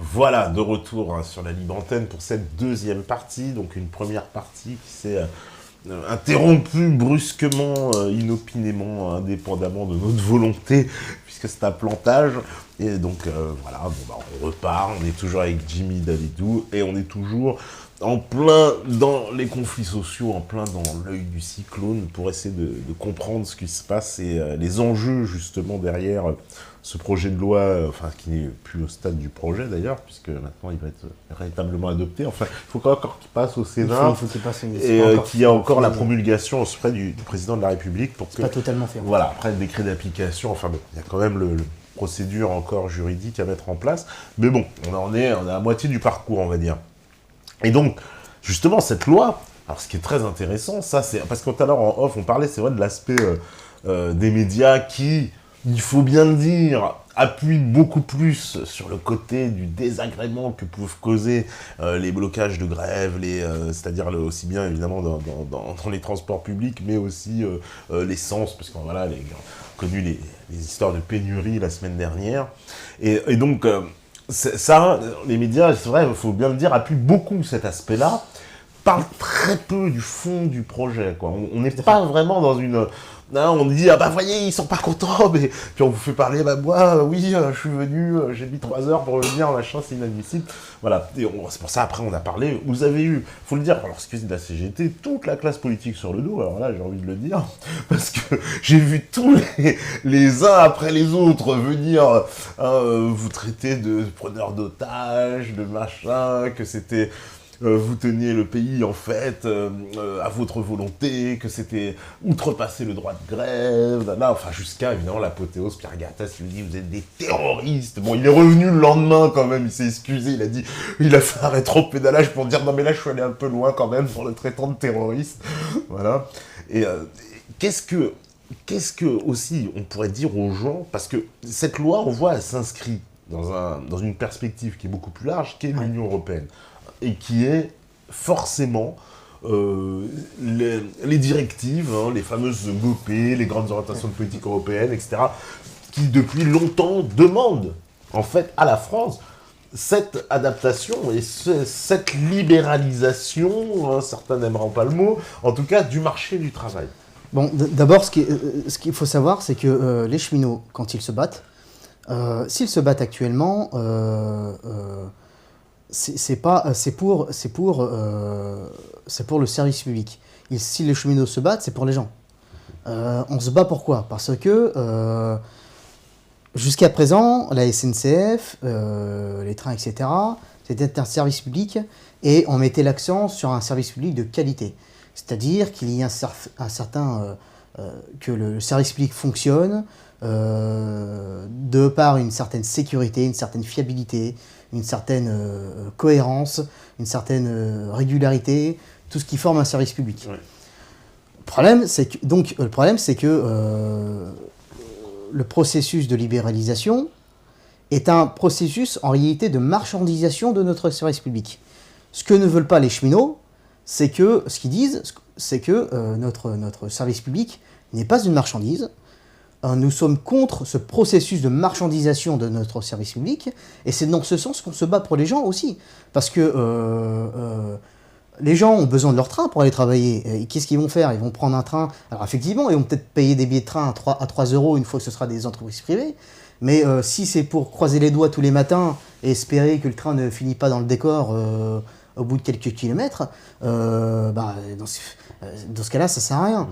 Voilà, de retour sur la libre antenne pour cette deuxième partie. Donc une première partie qui s'est interrompue brusquement, inopinément, indépendamment de notre volonté, puisque c'est un plantage. Et donc voilà, on repart, on est toujours avec Jimmy Davidou, et on est toujours en plein dans les conflits sociaux, en plein dans l'œil du cyclone, pour essayer de comprendre ce qui se passe et les enjeux justement derrière ce projet de loi, qui n'est plus au stade du projet d'ailleurs, puisque maintenant il va être véritablement adopté. Enfin, il faut encore qu'il passe au Sénat, il faut qu'il passe, et qu'il y a encore la promulgation auprès du président de la République. C'est pas totalement fait. Voilà, après le décret d'application, il y a quand même le procédure encore juridique à mettre en place. Mais bon, on est à la moitié du parcours, on va dire. Et donc, justement, cette loi, alors ce qui est très intéressant, ça c'est... Parce que tout à l'heure, en off, on parlait, c'est vrai, de l'aspect des médias qui, il faut bien le dire, appuient beaucoup plus sur le côté du désagrément que peuvent causer les blocages de grève, c'est-à-dire aussi bien, évidemment, dans les transports publics, mais aussi l'essence, parce qu'on a connu les histoires de pénurie la semaine dernière. Et donc... ça, les médias, c'est vrai, il faut bien le dire, appuient beaucoup cet aspect-là, parlent très peu du fond du projet, quoi. On n'est pas vraiment dans une... Là, on dit, ah bah voyez, ils sont pas contents, mais... Puis on vous fait parler, bah moi, oui, je suis venu, j'ai mis 3 heures pour venir, machin, c'est inadmissible. Voilà, et c'est pour ça, après, on a parlé, vous avez eu, faut le dire, alors, excusez de la CGT, toute la classe politique sur le dos, alors là, j'ai envie de le dire, parce que j'ai vu tous les uns après les autres venir vous traiter de preneurs d'otages, de machin, que c'était... vous teniez le pays, en fait, à votre volonté, que c'était outrepasser le droit de grève, là, enfin, jusqu'à, évidemment, l'apothéose, Pierre Gattaz, il lui dit, vous êtes des terroristes. Bon, il est revenu le lendemain, quand même, il s'est excusé, il a fait un rétro-pédalage pour dire, non, mais là, je suis allé un peu loin, quand même, pour le traitant de terroriste. Voilà. Et qu'est-ce que, aussi, on pourrait dire aux gens, parce que cette loi, on voit, elle s'inscrit dans une perspective qui est beaucoup plus large, qui est l'Union européenne. Et qui est forcément les directives, les fameuses GOP, les grandes orientations de politique européenne, etc., qui depuis longtemps demandent, en fait, à la France, cette adaptation et cette libéralisation, certains n'aimeront pas le mot, en tout cas du marché du travail. Bon, d'abord, ce qu'il faut savoir, c'est que les cheminots, quand ils se battent, s'ils se battent actuellement, c'est pour le service public. Et si les cheminots se battent, c'est pour les gens. On se bat pourquoi ? Parce que jusqu'à présent, la SNCF, les trains, etc., c'était un service public et on mettait l'accent sur un service public de qualité. C'est-à-dire qu'il y a que le service public fonctionne de par une certaine sécurité, une certaine fiabilité, une certaine cohérence, une certaine régularité, tout ce qui forme un service public. Ouais. Le problème, c'est que le processus de libéralisation est un processus en réalité de marchandisation de notre service public. Ce que ne veulent pas les cheminots, c'est que, ce qu'ils disent, c'est que notre service public n'est pas une marchandise. Nous sommes contre ce processus de marchandisation de notre service public, et c'est dans ce sens qu'on se bat pour les gens aussi. Parce que les gens ont besoin de leur train pour aller travailler. Et qu'est-ce qu'ils vont faire ? Ils vont prendre un train. Alors effectivement, ils vont peut-être payer des billets de train à 3 € une fois que ce sera des entreprises privées. Mais si c'est pour croiser les doigts tous les matins et espérer que le train ne finit pas dans le décor au bout de quelques kilomètres, dans ce cas-là, ça sert à rien.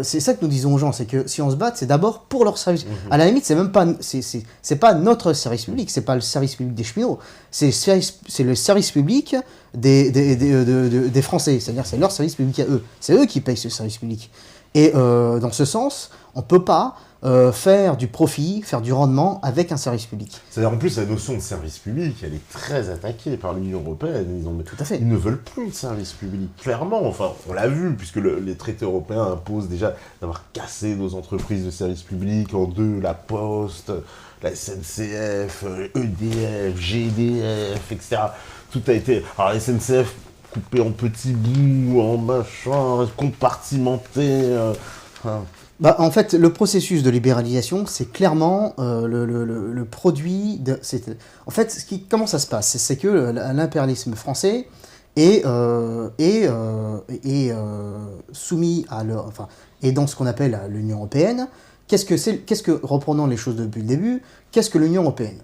C'est ça que nous disons aux gens, c'est que si on se bat, c'est d'abord pour leur service. À la limite, c'est même pas, c'est pas notre service public, c'est pas le service public des cheminots, c'est le service public des Français, c'est-à-dire c'est leur service public à eux. C'est eux qui payent ce service public. Et dans ce sens, on peut pas faire du profit, faire du rendement avec un service public. C'est-à-dire en plus la notion de service public, elle est très attaquée par l'Union européenne. Tout à fait. Ils ne veulent plus de service public, clairement. Enfin, on l'a vu, puisque les traités européens imposent déjà d'avoir cassé nos entreprises de service public en deux, la Poste, la SNCF, EDF, GDF, etc. Tout a été... Alors la SNCF coupée en petits bouts, en machin, compartimenté... En fait, le processus de libéralisation, c'est clairement le produit de... En fait, comment ça se passe? C'est que l'impérialisme français est soumis à est dans ce qu'on appelle l'Union européenne. Reprenons les choses depuis le début, qu'est-ce que l'Union européenne?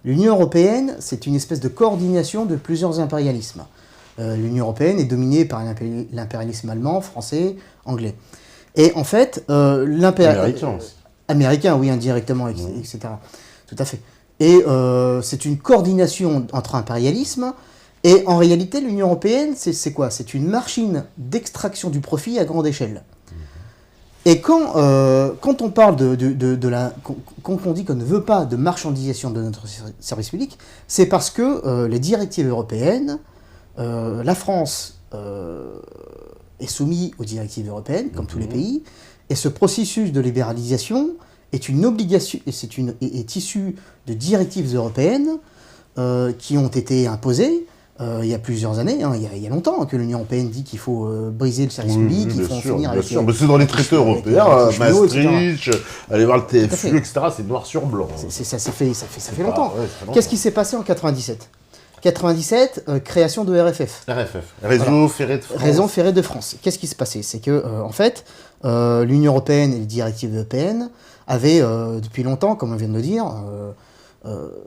L'Union européenne, c'est une espèce de coordination de plusieurs impérialismes. L'Union européenne est dominée par l'impérialisme allemand, français, anglais. Et en fait, Américain aussi. Américain, oui, indirectement, etc. Tout à fait. Et c'est une coordination entre impérialismes. Et en réalité, l'Union européenne, c'est quoi? C'est une machine d'extraction du profit à grande échelle. Et quand on parle quand on dit qu'on ne veut pas de marchandisation de notre service public, c'est parce que les directives européennes, la France est soumise aux directives européennes, comme tous les pays, et ce processus de libéralisation est une obligation, est issu de directives européennes qui ont été imposées il y a plusieurs années, il y a longtemps que l'Union européenne dit qu'il faut briser le service public, qu'il faut en finir avec... Mais c'est dans les traités européens, Maastricht, aller voir le TFU, etc. C'est noir sur blanc. Ça fait longtemps. Qu'est-ce qui s'est passé en 97 97, création de RFF. Réseau Ferré de France. Réseau Ferré de France. Qu'est-ce qui s'est passé? C'est que, en fait, l'Union européenne et les directives européennes avaient, depuis longtemps, comme on vient de le dire,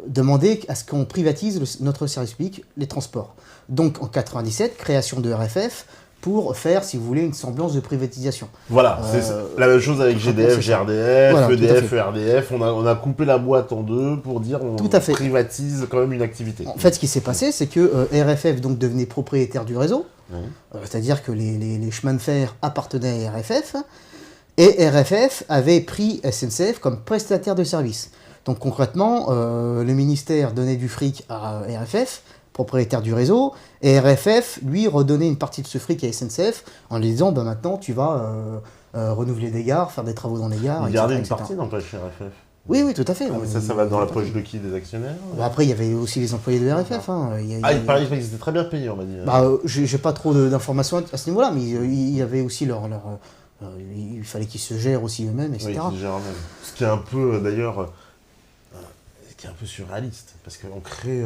demandé à ce qu'on privatise notre service public, les transports. Donc, en 97, création de RFF pour faire, si vous voulez, une semblance de privatisation. Voilà, c'est la même chose avec GDF, GRDF, voilà, EDF, ERDF. On a coupé la boîte en deux pour dire on privatise quand même une activité. En fait, ce qui s'est passé, c'est que RFF donc, devenait propriétaire du réseau, c'est-à-dire que les chemins de fer appartenaient à RFF, et RFF avait pris SNCF comme prestataire de service. Donc concrètement, le ministère donnait du fric à RFF, propriétaire du réseau, et RFF, lui, redonnait une partie de ce fric à SNCF en lui disant maintenant tu vas renouveler des gares, faire des travaux dans les gares. Il gardait une partie n'empêche chez RFF. Oui, tout à fait. Mais ça va dans la poche de qui? Des actionnaires? Après, il y avait aussi les employés de RFF. Il paraît qu'ils étaient très bien payés, on m'a dit. J'ai pas trop d'informations à ce niveau-là, mais il y avait aussi il fallait qu'ils se gèrent aussi eux-mêmes, etc. Oui, ils se gèrent eux-mêmes. Ce qui est un peu, d'ailleurs... qui est un peu surréaliste, parce qu'on crée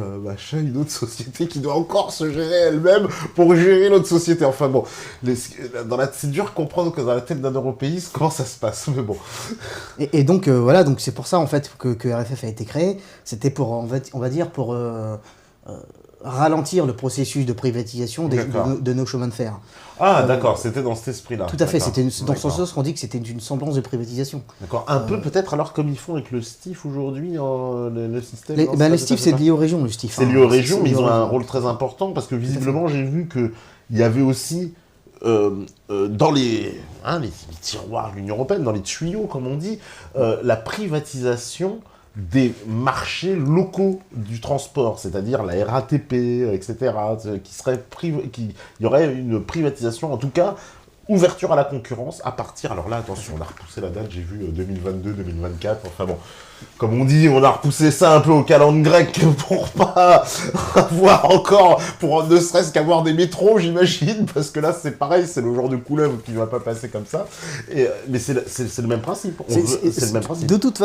une autre société qui doit encore se gérer elle-même pour gérer l'autre société. Enfin bon, c'est dur de comprendre que dans la tête d'un européiste, comment ça se passe, mais bon. Et donc, voilà, donc c'est pour ça, en fait, que RFF a été créé. C'était pour, on va dire, pour ralentir le processus de privatisation de nos chemins de fer. Ah, d'accord, c'était dans cet esprit-là. Tout à fait, c'était dans ce sens qu'on dit que c'était une semblance de privatisation. D'accord, un peu peut-être alors comme ils font avec le STIF aujourd'hui, le système. Le STIF, c'est lié aux régions, le STIF. C'est lié aux régions, mais ils ont un rôle très important parce que visiblement, j'ai vu qu'il y avait aussi dans les tiroirs de l'Union européenne, dans les tuyaux, comme on dit, la privatisation des marchés locaux du transport, c'est-à-dire la RATP, etc., il y aurait une privatisation, en tout cas, ouverture à la concurrence à partir, alors là, attention, on a repoussé la date, j'ai vu 2022, 2024, enfin bon, comme on dit, on a repoussé ça un peu au calendrier grec pour pas avoir encore, pour ne serait-ce qu'avoir des métros, j'imagine, parce que là, c'est pareil, c'est le genre de couleuvre qui ne va pas passer comme ça, mais c'est le même principe. C'est le même principe. De toute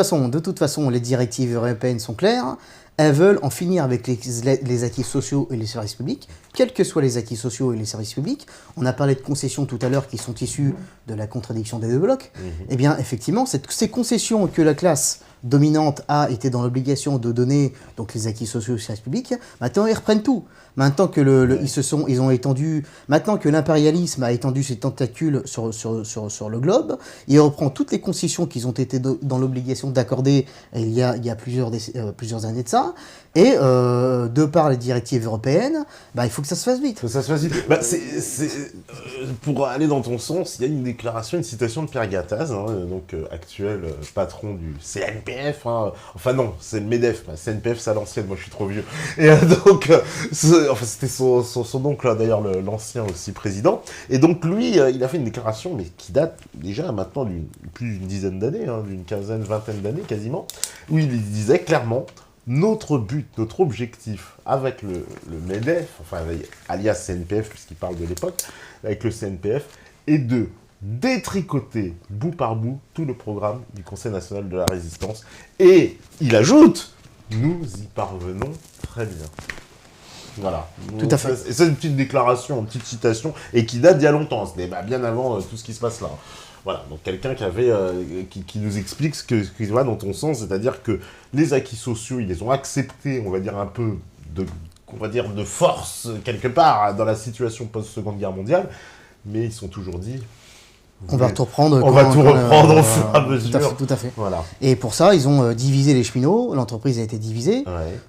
façon, les directives européennes sont claires. Elles veulent en finir avec les acquis sociaux et les services publics, quels que soient les acquis sociaux et les services publics. On a parlé de concessions tout à l'heure qui sont issues de la contradiction des deux blocs. Eh bien, effectivement, ces concessions que la classe dominante a été dans l'obligation de donner, donc les acquis sociaux et les services publics, maintenant ils reprennent tout. Maintenant que maintenant que l'impérialisme a étendu ses tentacules sur le globe, il reprend toutes les concessions qu'ils ont été dans l'obligation d'accorder il y a plusieurs années de ça, et de par les directives européennes, il faut que ça se fasse vite. Pour aller dans ton sens, il y a une déclaration, une citation de Pierre Gattaz, actuel patron du CNPF, enfin non, c'est le MEDEF, CNPF c'est à l'ancienne, moi je suis trop vieux, et donc c'était son oncle d'ailleurs, l'ancien aussi président, et donc lui il a fait une déclaration mais qui date déjà maintenant plus d'une dizaine d'années, d'une quinzaine, vingtaine d'années quasiment, où il disait clairement: notre but, notre objectif avec le MEDEF, alias CNPF, puisqu'il parle de l'époque, avec le CNPF, est de détricoter bout par bout tout le programme du Conseil national de la résistance. Et il ajoute, nous y parvenons très bien. Voilà. Tout à fait. Et c'est une petite déclaration, une petite citation, et qui date d'il y a longtemps, c'était bien avant tout ce qui se passe là. Voilà, donc quelqu'un qui nous explique ce qui va dans ton sens, c'est-à-dire que les acquis sociaux, ils les ont acceptés, on va dire un peu de force, quelque part, dans la situation post-Seconde Guerre mondiale, mais ils sont toujours dit... On va tout reprendre. On va tout reprendre au fur et à mesure. Tout à fait. Voilà. Et pour ça, ils ont divisé les cheminots. L'entreprise a été divisée. Ouais.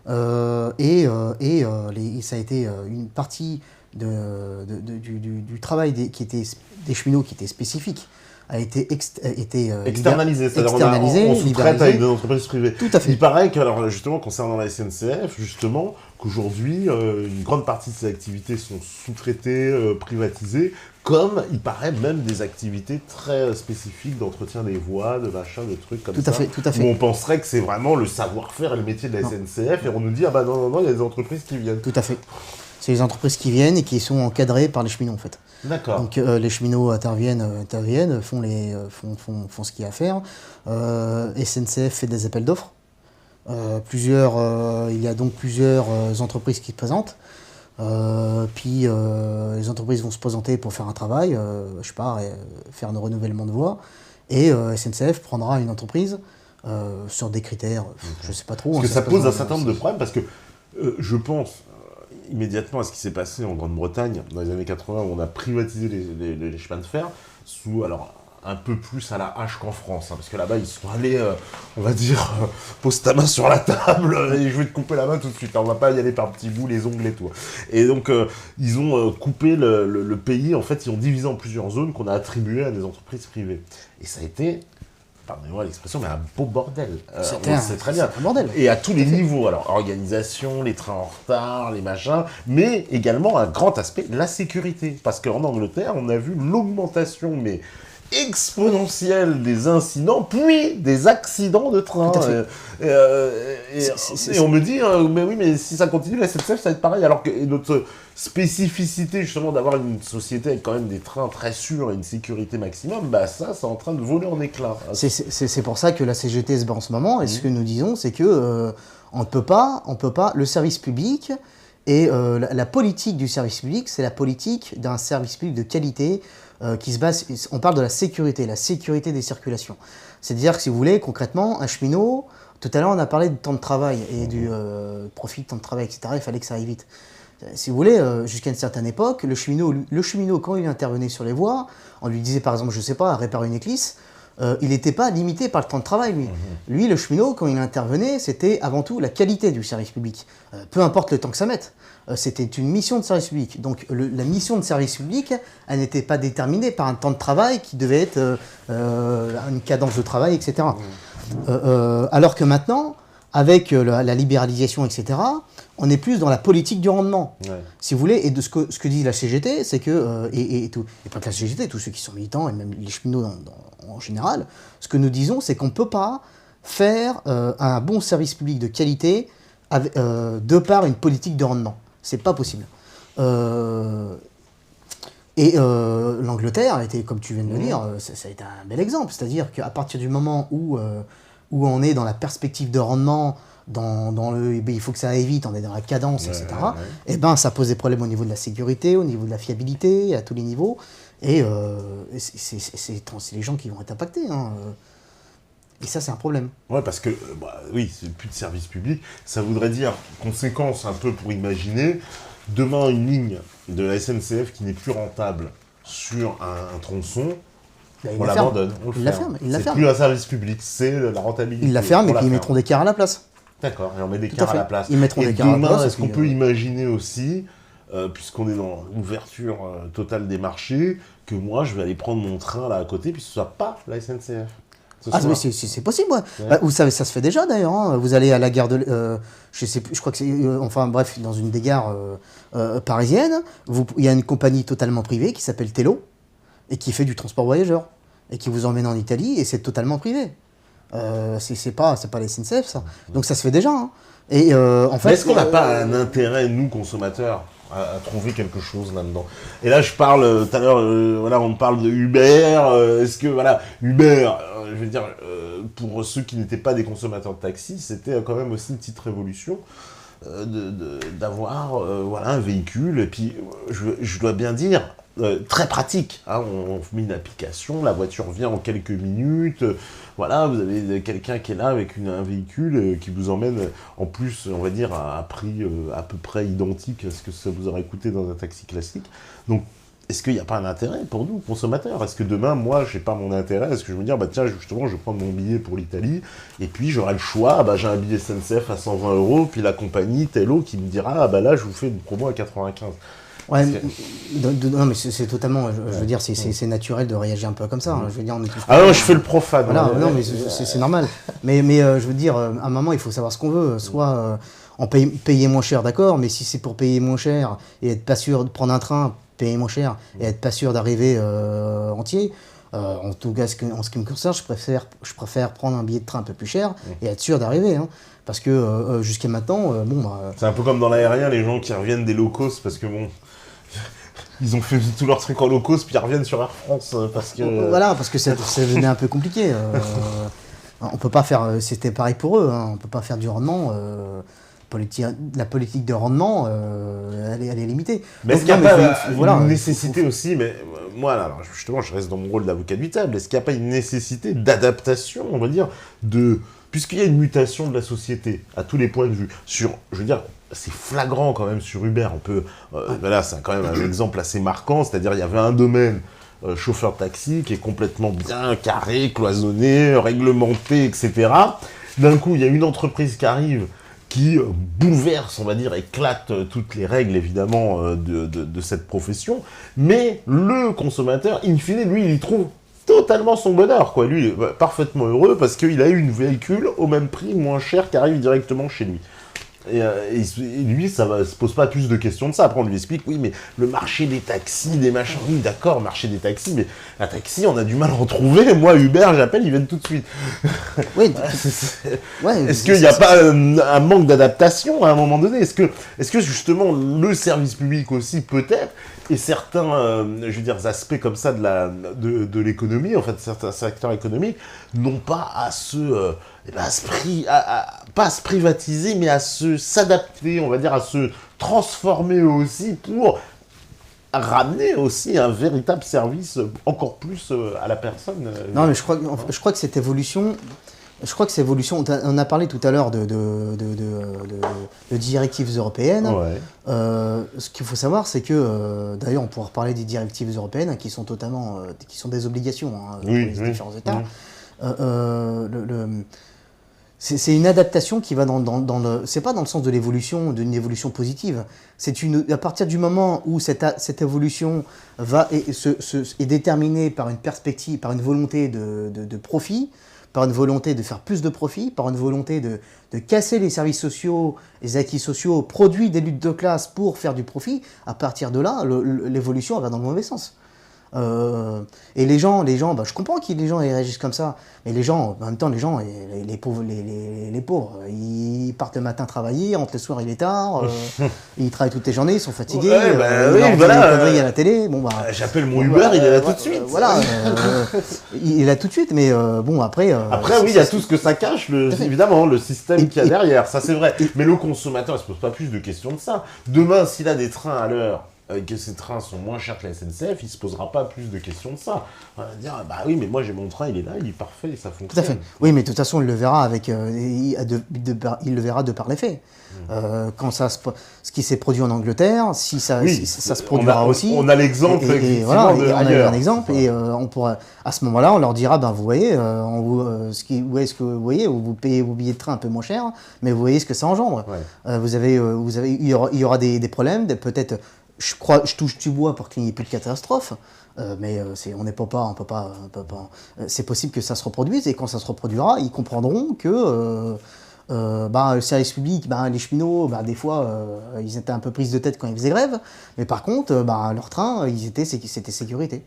Ça a été une partie du travail des cheminots qui était spécifique a été externalisé, externalisé, on sous-traite avec des entreprises privées. Tout à fait. Il paraît que, alors justement, concernant la SNCF, justement, qu'aujourd'hui, une grande partie de ces activités sont sous-traitées, privatisées, comme, il paraît, même des activités très spécifiques d'entretien des voies, de machin, de trucs comme ça. Tout à fait. Où on penserait que c'est vraiment le savoir-faire et le métier de la SNCF, et on nous dit, ah bah non, il y a des entreprises qui viennent. Tout à fait. C'est les entreprises qui viennent et qui sont encadrées par les cheminots, en fait. D'accord. Donc les cheminots interviennent, font ce qu'il y a à faire. SNCF fait des appels d'offres. Il y a donc plusieurs entreprises qui se présentent. Puis les entreprises vont se présenter pour faire un travail, faire un renouvellement de voies. Et SNCF prendra une entreprise sur des critères, je ne sais pas trop. Parce que ça pose un certain nombre de problèmes, parce que je pense immédiatement à ce qui s'est passé en Grande-Bretagne dans les années 80, où on a privatisé les chemins de fer, un peu plus à la hache qu'en France, parce que là-bas, ils sont allés, on va dire, pose ta main sur la table, et je vais te couper la main tout de suite, on va pas y aller par petits bouts, les ongles et tout. Et donc, ils ont coupé le pays, en fait, ils ont divisé en plusieurs zones qu'on a attribuées à des entreprises privées. Et ça a été, pardonnez-moi l'expression, mais un beau bordel. C'est très bien. Un bordel. Et à tous les niveaux, alors, organisation, les trains en retard, les machins, mais également un grand aspect, la sécurité. Parce qu'en Angleterre, on a vu l'augmentation, mais exponentielle des incidents, puis des accidents de train. Et on me dit, mais oui, mais si ça continue, la SNCF, ça va être pareil. Alors que notre spécificité, justement, d'avoir une société avec quand même des trains très sûrs et une sécurité maximum, bah ça, c'est en train de voler en éclats. C'est pour ça que la CGT se bat en ce moment. Et ce que nous disons, c'est que on ne peut pas, le service public et la politique du service public, c'est la politique d'un service public de qualité qui se base, on parle de la sécurité des circulations. C'est-à-dire que si vous voulez, concrètement, un cheminot, tout à l'heure on a parlé du temps de travail et du profit de temps de travail, etc. Il fallait que ça aille vite. Si vous voulez, jusqu'à une certaine époque, le cheminot, quand il intervenait sur les voies, on lui disait par exemple, je sais pas, à réparer une éclisse, il n'était pas limité par le temps de travail, lui. Lui, le cheminot, quand il intervenait, c'était avant tout la qualité du service public. Peu importe le temps que ça mette. C'était une mission de service public. Donc la mission de service public, elle n'était pas déterminée par un temps de travail qui devait être une cadence de travail, etc. Alors que maintenant, avec la libéralisation, etc., on est plus dans la politique du rendement. Ouais. Si vous voulez, et de ce que dit la CGT, c'est que, et pas que la CGT, tous ceux qui sont militants, et même les cheminots en général, ce que nous disons, c'est qu'on ne peut pas faire un bon service public de qualité de par une politique de rendement. C'est pas possible. L'Angleterre a été, comme tu viens de le dire, ça a été un bel exemple. C'est-à-dire qu'à partir du moment où on est dans la perspective de rendement, il faut que ça aille vite, on est dans la cadence, etc. Et ben, ça pose des problèmes au niveau de la sécurité, au niveau de la fiabilité, à tous les niveaux. Et c'est les gens qui vont être impactés. Hein. Et ça, c'est un problème. Ouais, parce que, oui, c'est plus de service public. Ça voudrait dire, conséquence un peu pour imaginer, demain une ligne de la SNCF qui n'est plus rentable sur un tronçon, on l'abandonne, on le ferme. C'est plus un service public, c'est la rentabilité. Ils la ferment et puis ils mettront des cars à la place. D'accord, et on met des cars à la place. Ils mettront des cars à la place. Est-ce qu'on peut imaginer aussi, puisqu'on est dans l'ouverture totale des marchés, que moi, je vais aller prendre mon train là à côté, puis ce ne soit pas la SNCF? Mais c'est possible, ouais. Bah, vous savez, ça se fait déjà d'ailleurs. Hein. Vous allez à la gare de... je crois que c'est... dans une des gares parisiennes, il y a une compagnie totalement privée qui s'appelle Tello, et qui fait du transport voyageurs, et qui vous emmène en Italie, et c'est totalement privé. C'est pas la SNCF, ça. Donc ça se fait déjà. Hein. Et en fait, Mais est-ce qu'on n'a pas un intérêt, nous, consommateurs, à trouver quelque chose là-dedans? Et là, je parle, tout à l'heure, voilà, on parle de Uber. Est-ce que, voilà, Uber, je veux dire, pour ceux qui n'étaient pas des consommateurs de taxi, c'était quand même aussi une petite révolution d'avoir voilà, un véhicule. Et puis, je dois bien dire, très pratique. Hein, on met une application, la voiture vient en quelques minutes. Voilà, vous avez quelqu'un qui est là avec un véhicule qui vous emmène, en plus, on va dire, à un prix à peu près identique à ce que ça vous aurait coûté dans un taxi classique. Donc, est-ce qu'il n'y a pas un intérêt pour nous, consommateurs? Est-ce que demain, moi, je n'ai pas mon intérêt? Est-ce que je me dire, bah tiens, justement, je vais prendre mon billet pour l'Italie, et puis j'aurai le choix, bah, j'ai un billet SNCF à 120 €, puis la compagnie, tel autre, qui me dira, ah bah là, je vous fais une promo à 95. ouais, non, mais c'est totalement, je veux dire, c'est naturel de réagir un peu comme ça. Hein. Je veux dire, on est tous Ah non, je fais le profane. voilà, non, mais c'est normal. Mais je veux dire, à un moment, il faut savoir ce qu'on veut. Soit en payer moins cher, d'accord, mais si c'est pour payer moins cher et être pas sûr de prendre un train, payer moins cher et être pas sûr d'arriver entier, en tout cas, en ce qui me concerne, je préfère prendre un billet de train un peu plus cher et être sûr d'arriver. Hein. Parce que jusqu'à maintenant, bon, bah, c'est un peu comme dans l'aérien, les gens qui reviennent des low cost, parce que bon, ils ont fait tout leur truc en low cost, puis ils reviennent sur Air France, parce que... Voilà, parce que ça devenait un peu compliqué. On peut pas faire, c'était pareil pour eux, hein, on peut pas faire du rendement. La politique de rendement, elle est limitée. Mais est-ce qu'il n'y a pas une nécessité aussi, mais moi, alors, justement, je reste dans mon rôle d'avocat du diable, est-ce qu'il n'y a pas une nécessité d'adaptation, on va dire, puisqu'il y a une mutation de la société, à tous les points de vue, je veux dire, c'est flagrant quand même sur Uber, on peut, voilà, c'est quand même un exemple assez marquant, c'est-à-dire il y avait un domaine, chauffeur de taxi, qui est complètement bien carré, cloisonné, réglementé, etc. D'un coup, il y a une entreprise qui arrive, qui bouleverse, on va dire, éclate toutes les règles, évidemment, de cette profession, mais le consommateur, in fine, lui, il y trouve totalement son bonheur, quoi. Lui, il est parfaitement heureux parce qu'il a eu une véhicule au même prix, moins cher, qui arrive directement chez lui. Et lui, ça ne se pose pas plus de questions de ça. Après, on lui explique, oui, mais le marché des taxis, des machins, oui, d'accord, marché des taxis, mais un taxi, on a du mal à en trouver. Moi, Uber, j'appelle, ils viennent tout de suite. Oui, est-ce qu'il n'y a pas un manque d'adaptation à un moment donné? Est-ce que justement, le service public aussi, peut-être, et certains, je veux dire, aspects comme ça de l'économie, en fait, certains secteurs économiques, n'ont pas à pas à se privatiser, mais à s'adapter, on va dire, à se transformer aussi pour ramener aussi un véritable service encore plus à la personne. Non, mais je crois que cette évolution, on a parlé tout à l'heure de directives européennes. Ouais. Ce qu'il faut savoir, c'est que, d'ailleurs, on pourra reparler des directives européennes qui sont qui sont des obligations pour les différents États. C'est une adaptation qui va c'est pas dans le sens de l'évolution, d'une évolution positive. À partir du moment où cette évolution est déterminée par une perspective, par une volonté de profit, par une volonté de faire plus de profit, par une volonté de casser les services sociaux, les acquis sociaux, produits des luttes de classe pour faire du profit, à partir de là, l'évolution va dans le mauvais sens. Et les gens, je comprends que les gens réagissent comme ça, mais les gens, en même temps, les pauvres, ils partent le matin travailler, rentrent le soir, il est tard, ils travaillent toute les journées, ils sont fatigués, ils conneries à la télé. Bon, j'appelle mon Uber, il est là tout de suite. Voilà, il est là tout de suite, mais bon, après... Après, oui, il y a tout ce que ça cache, évidemment, le système qu'il y a derrière, ça c'est vrai. Mais le consommateur, il se pose pas plus de questions de ça. Demain, s'il a des trains à l'heure, que ces trains sont moins chers que la SNCF, il ne se posera pas plus de questions de ça. On va dire, bah oui, mais moi j'ai mon train, il est là, il est parfait, ça fonctionne. Tout à fait. Oui, mais de toute façon, il le verra il le verra de par les faits. Quand ce qui s'est produit en Angleterre, si ça se produira aussi. On a l'exemple, voilà, on a un exemple, et on pourra, à ce moment-là, on leur dira, ben vous voyez, où est-ce que vous voyez, vous payez vos billets de train un peu moins cher, mais vous voyez ce que ça engendre. Ouais. Il y aura des problèmes, peut-être. Je touche du bois pour qu'il n'y ait plus de catastrophe, mais on peut pas. C'est possible que ça se reproduise, et quand ça se reproduira, ils comprendront que le service public, les cheminots, des fois, ils étaient un peu prises de tête quand ils faisaient grève, mais par contre, leur train, c'était sécurité.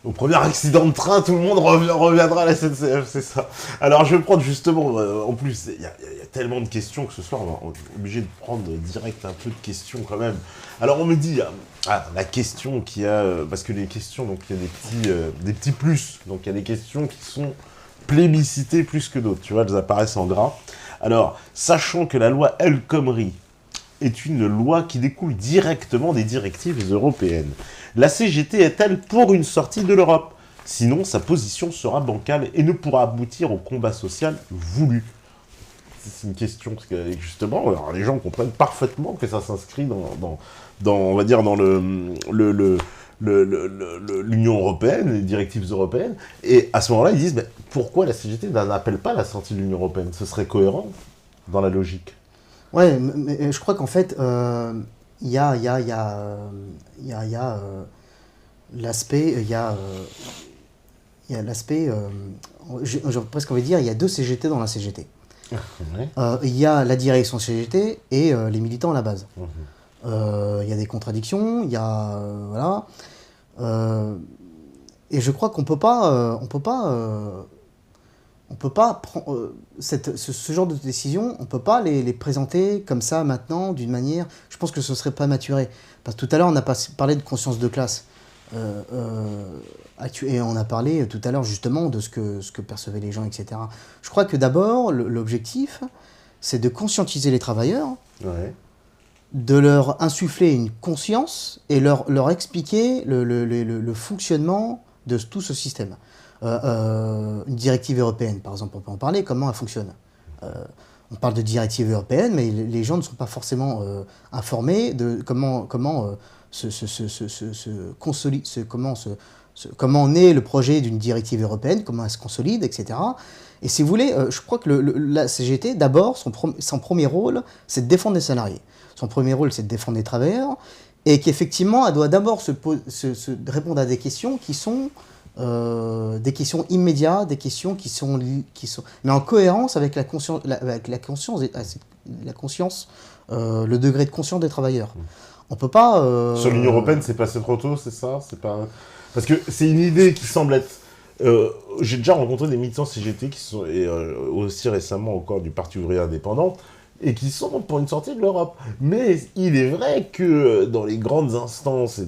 Au premier accident de train, tout le monde reviendra à la SNCF, c'est ça. Alors je vais prendre justement, en plus, il y a tellement de questions que ce soir, on est obligé de prendre direct un peu de questions quand même. Alors on me dit, la question qui a, parce que les questions, donc il y a des petits plus, donc il y a des questions qui sont plébiscitées plus que d'autres, tu vois, elles apparaissent en gras. Alors, sachant que la loi El Khomri est une loi qui découle directement des directives européennes, la CGT est-elle pour une sortie de l'Europe? Sinon, sa position sera bancale et ne pourra aboutir au combat social voulu. C'est une question, parce que justement, alors, les gens comprennent parfaitement que ça s'inscrit on va dire, dans l'Union européenne, les directives européennes, et à ce moment-là, ils disent, mais pourquoi la CGT n'appelle pas la sortie de l'Union européenne? Ce serait cohérent dans la logique. Ouais, mais je crois qu'en fait, il y a l'aspect, j'ai presque envie de dire, il y a deux CGT dans la CGT. Ouais. Il y a la direction CGT et les militants à la base. Mhm. Il y a des contradictions, il y a voilà. Et je crois qu'on peut pas prendre ce genre de décision, on peut pas les présenter comme ça maintenant d'une manière. Je pense que ce serait pas maturé. Parce que tout à l'heure on a parlé de conscience de classe. Et on a parlé tout à l'heure justement de ce que percevaient les gens, etc. Je crois que d'abord, l'objectif, c'est de conscientiser les travailleurs, Ouais. de leur insuffler une conscience et leur expliquer le fonctionnement de tout ce système. Une directive européenne, par exemple, on peut en parler, comment elle fonctionne. On parle de directive européenne, mais les gens ne sont pas forcément informés de comment comment naît le projet d'une directive européenne, comment elle se consolide, etc. Et si vous voulez, je crois que la CGT, d'abord, son premier rôle, c'est de défendre les salariés. Son premier rôle, c'est de défendre les travailleurs, et qu'effectivement, elle doit d'abord répondre à des questions qui sont des questions immédiates, des questions qui sont mais en cohérence avec la conscience, le degré de conscience des travailleurs. On peut pas. Sur l'Union européenne, c'est passé trop tôt, c'est ça? C'est pas... Parce que c'est une idée qui semble être... j'ai déjà rencontré des militants CGT qui sont, et aussi récemment encore du Parti ouvrier indépendant, et qui sont pour une sortie de l'Europe. Mais il est vrai que dans les grandes instances et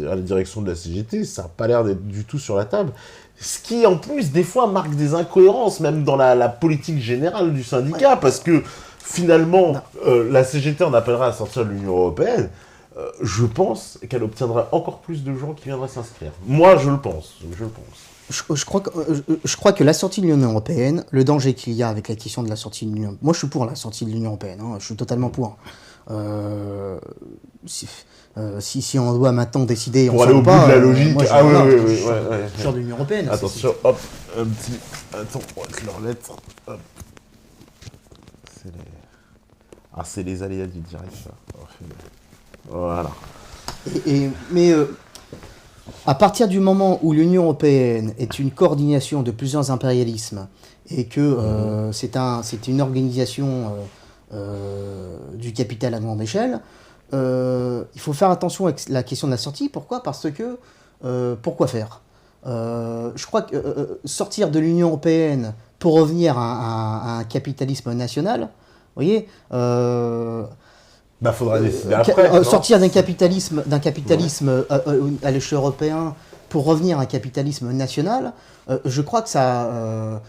à la direction de la CGT, ça n'a pas l'air d'être du tout sur la table. Ce qui, en plus, des fois, marque des incohérences, même dans la politique générale du syndicat, parce que finalement, la CGT en appellera à sortir de l'Union européenne. Je pense qu'elle obtiendrait encore plus de gens qui viendraient s'inscrire. Moi, je le pense. Je crois que la sortie de l'Union européenne, le danger qu'il y a avec la question de la sortie de l'Union... Moi, je suis pour la sortie de l'Union européenne, hein, je suis totalement pour. Si on doit maintenant décider... Pour aller au bout de la logique... Moi, oui. Sur l'Union européenne. Attention, hop, un petit... Attends, on va te leur lettre. Hop. C'est les aléas du direct, ça. Voilà. Mais à partir du moment où l'Union européenne est une coordination de plusieurs impérialismes et que c'est une organisation du capital à grande échelle, il faut faire attention avec la question de la sortie. Pourquoi? Parce que pourquoi faire? Je crois que sortir de l'Union européenne pour revenir à un capitalisme national, vous voyez, faudra décider après. Sortir d'un capitalisme à l'échelle européenne pour revenir à un capitalisme national, je crois que ça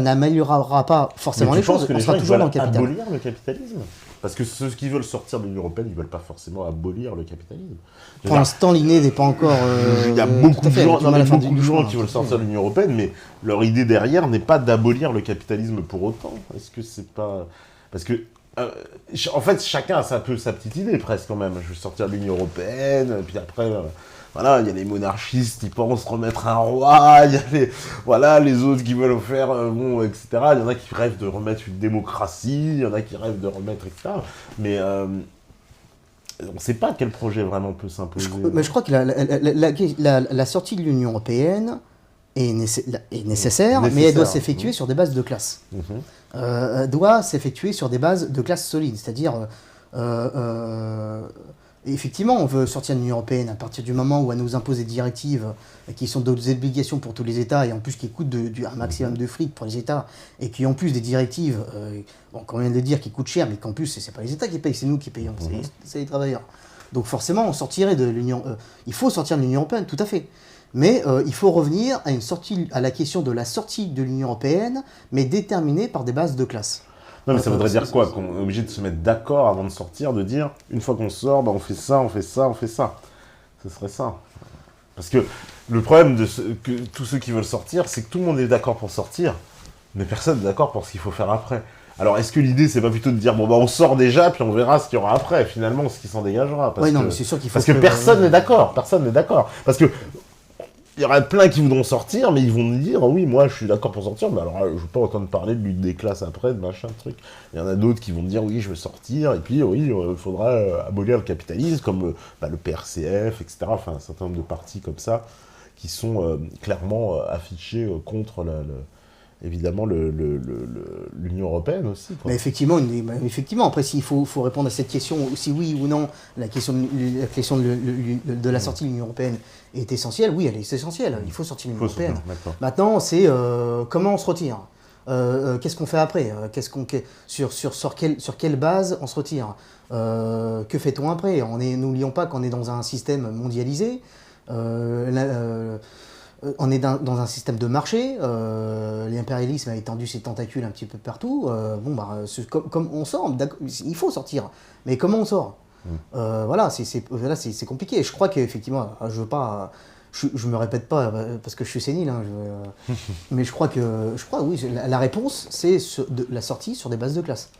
n'améliorera pas forcément les choses. On sera toujours dans le capitalisme. Abolir le capitalisme? Parce que ceux qui veulent sortir de l'Union européenne, ils ne veulent pas forcément abolir le capitalisme. Pour l'instant, l'idée n'est pas encore... il y a beaucoup de gens qui veulent sortir de l'Union européenne, mais leur idée derrière n'est pas d'abolir le capitalisme pour autant. Est-ce que c'est pas... Parce que, en fait, chacun a un peu sa petite idée, presque, quand même. Je veux sortir de l'Union européenne, puis après... Voilà, il y a les monarchistes qui pensent remettre un roi, il y a les autres qui veulent faire, etc. Il y en a qui rêvent de remettre une démocratie, il y en a qui rêvent de remettre, etc. Mais on ne sait pas quel projet vraiment peut s'imposer. Mais je crois que la sortie de l'Union européenne est nécessaire, mais elle doit s'effectuer sur des bases de classe. Elle doit s'effectuer sur des bases de classe solides, c'est-à-dire... Et effectivement, on veut sortir de l'Union européenne à partir du moment où elle nous impose des directives qui sont des obligations pour tous les États et en plus qui coûtent un maximum de fric pour les États et qui en plus des directives, qu'on vient de le dire, qui coûtent cher, mais qu'en plus c'est pas les États qui payent, c'est nous qui payons, c'est les travailleurs. Donc forcément, on sortirait de l'Union. Il faut sortir de l'Union européenne, tout à fait. Mais il faut revenir à la question de la sortie de l'Union européenne, mais déterminée par des bases de classe. Non, mais ça voudrait dire quoi? Qu'on est obligé de se mettre d'accord avant de sortir, de dire, une fois qu'on sort, bah, on fait ça, on fait ça, on fait ça. Ce serait ça. Parce que le problème de que tous ceux qui veulent sortir, c'est que tout le monde est d'accord pour sortir, mais personne n'est d'accord pour ce qu'il faut faire après. Alors, est-ce que l'idée, c'est pas plutôt de dire, bon, bah, on sort déjà, puis on verra ce qu'il y aura après, finalement, ce qui s'en dégagera? Oui, non, mais c'est sûr qu'il faut... Parce que personne n'est d'accord, personne n'est d'accord. Parce que il y aura plein qui voudront sortir, mais ils vont nous dire, oui, moi, je suis d'accord pour sortir, mais alors, je ne veux pas entendre parler de lutte des classes après, de machin, de truc. Il y en a d'autres qui vont dire, oui, je veux sortir, et puis, oui, il faudra abolir le capitalisme, comme le PRCF, etc. Enfin, un certain nombre de partis comme ça, qui sont clairement affichés contre, évidemment, l'Union européenne aussi, quoi. Mais effectivement, après, s'il faut répondre à cette question, si oui ou non, la question de la sortie de l'Union européenne est essentielle, oui, elle est essentielle. Il faut sortir de l'Union européenne. Maintenant, c'est comment on se retire. Qu'est-ce qu'on fait après? Sur quelle base on se retire? Que fait-on après? N'oublions pas qu'on est dans un système mondialisé. On est dans un système de marché, l'impérialisme a étendu ses tentacules un petit peu partout. Comme on sort, il faut sortir. Mais comment on sort? Voilà, c'est compliqué. Je crois qu'effectivement, je veux pas, je me répète pas parce que je suis sénile, hein, mais je crois oui, la réponse, c'est la sortie sur des bases de classe.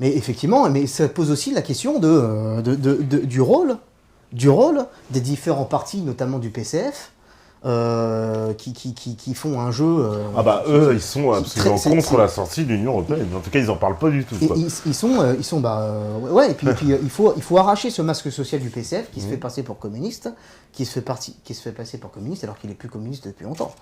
Mais effectivement, ça pose aussi la question du rôle des différents partis, notamment du PCF, qui font un jeu... eux, ils sont absolument contre la sortie de l'Union européenne. En tout cas, ils n'en parlent pas du tout. Quoi. Et puis il faut arracher ce masque social du PCF qui se fait passer pour communiste, qui se fait passer pour communiste alors qu'il n'est plus communiste depuis longtemps.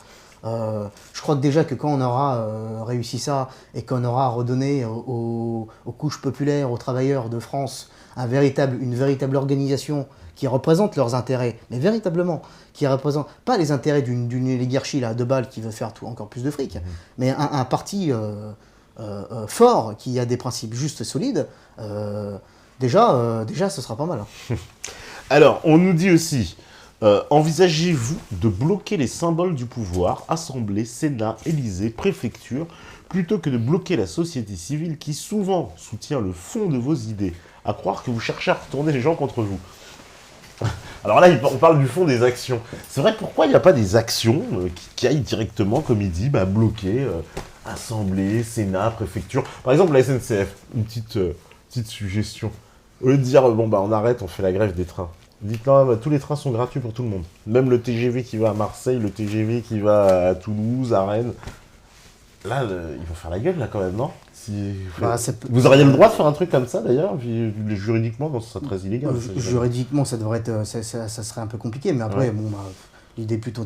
Je crois que déjà que quand on aura réussi ça et qu'on aura redonné aux couches populaires, aux travailleurs de France, une véritable organisation qui représente leurs intérêts, mais véritablement, qui représente pas les intérêts d'une oligarchie là, de balles qui veut faire encore plus de fric, mais un parti fort qui a des principes justes et solides, déjà ce sera pas mal. Hein. Alors, on nous dit aussi, envisagez-vous de bloquer les symboles du pouvoir, Assemblée, Sénat, Élysée, Préfecture, plutôt que de bloquer la société civile qui souvent soutient le fond de vos idées, à croire que vous cherchez à retourner les gens contre vous. Alors là, on parle du fond des actions. C'est vrai, pourquoi il n'y a pas des actions qui aillent directement, comme il dit, bloquer Assemblée, Sénat, Préfecture. Par exemple, la SNCF, une petite suggestion. Au lieu de dire, on arrête, on fait la grève des trains. Dites non, tous les trains sont gratuits pour tout le monde. Même le TGV qui va à Marseille, le TGV qui va à Toulouse, à Rennes. Là, ils vont faire la gueule, là, quand même, non? Vous auriez le droit de faire un truc comme ça, d'ailleurs? Juridiquement, non, ce serait très illégal. Juridiquement, ça devrait être, ça serait un peu compliqué, mais après, l'idée est plutôt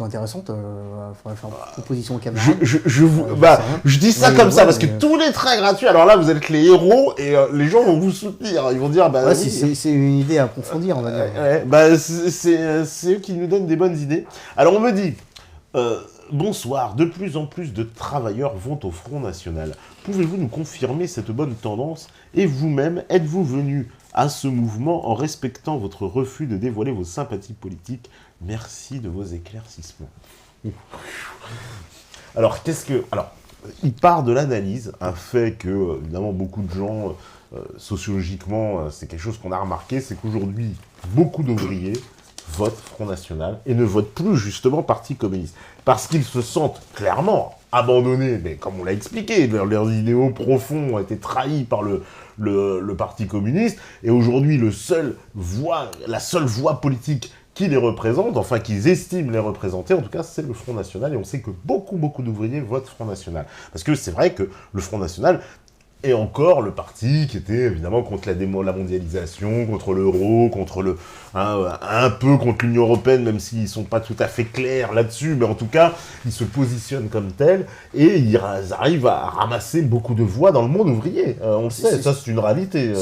intéressante. Il faudrait faire une proposition au caméra. Je dis ça comme ça, parce que tous les trains gratuits, alors là, vous êtes les héros, et les gens vont vous soutenir. Ils vont dire, oui. C'est une idée à approfondir, on va dire. C'est eux qui nous donnent des bonnes idées. Alors, on me dit... bonsoir, de plus en plus de travailleurs vont au Front National. Pouvez-vous nous confirmer cette bonne tendance? Et vous-même, êtes-vous venu à ce mouvement en respectant votre refus de dévoiler vos sympathies politiques? Merci de vos éclaircissements. Alors, il part de l'analyse, un fait que, évidemment, beaucoup de gens, sociologiquement, c'est quelque chose qu'on a remarqué, c'est qu'aujourd'hui, beaucoup d'ouvriers votent Front National et ne votent plus justement Parti communiste. Parce qu'ils se sentent clairement abandonnés, mais comme on l'a expliqué, leurs idéaux profonds ont été trahis par le Parti communiste, et aujourd'hui la seule voie politique qui les représente, enfin qu'ils estiment les représenter, en tout cas c'est le Front National, et on sait que beaucoup d'ouvriers votent Front National. Parce que c'est vrai que le Front National, Et encore, le parti qui était évidemment contre la mondialisation, contre l'euro, contre un peu contre l'Union européenne, même s'ils sont pas tout à fait clairs là-dessus, mais en tout cas, ils se positionnent comme tels, et ils arrivent à ramasser beaucoup de voix dans le monde ouvrier. On le sait, ça c'est une réalité.